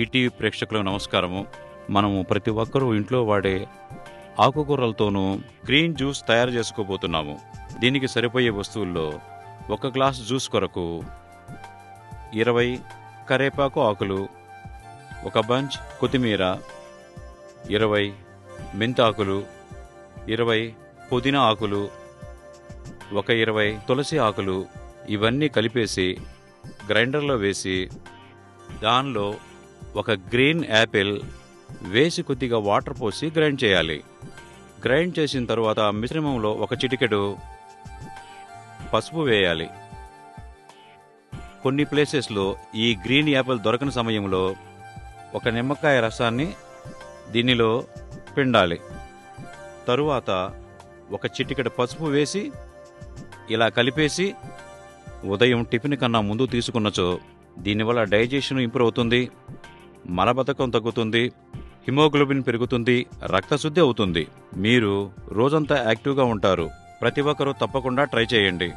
ETV ప్రేక్షకులకు నమస్కారము. మనము ప్రతి ఒక్కరూ ఇంట్లో వాడే ఆకుకూరలతోనూ గ్రీన్ జ్యూస్ తయారు చేసుకోబోతున్నాము. దీనికి సరిపోయే వస్తువుల్లో 1 గ్లాసు జ్యూస్ కొరకు 20 కరేపాకు ఆకులు, 1 బంచ్ కొత్తిమీర, 20 మెంతాకులు, 20 పుదీనా ఆకులు, 20 తులసి ఆకులు ఇవన్నీ కలిపేసి గ్రైండర్లో వేసి దానిలో 1 గ్రీన్ యాపిల్ వేసి కొద్దిగా వాటర్ పోసి గ్రైండ్ చేయాలి. గ్రైండ్ చేసిన తర్వాత మిశ్రమంలో 1 చిటికెడు పసుపు వేయాలి. కొన్ని ప్లేసెస్లో ఈ గ్రీన్ యాపిల్ దొరకని సమయంలో 1 నిమ్మకాయ రసాన్ని దీనిలో పిండాలి. తరువాత 1 చిటికెడు పసుపు వేసి ఇలా కలిపేసి ఉదయం టిఫిన్ కన్నా ముందు తీసుకున్నచో దీనివల్ల డైజెషన్ ఇంప్రూవ్ అవుతుంది, మలబద్ధకం తగ్గుతుంది, హిమోగ్లోబిన్ పెరుగుతుంది, రక్తశుద్ధి అవుతుంది. మీరు రోజంతా యాక్టివ్గా ఉంటారు. ప్రతి ఒక్కరూ తప్పకుండా ట్రై చేయండి.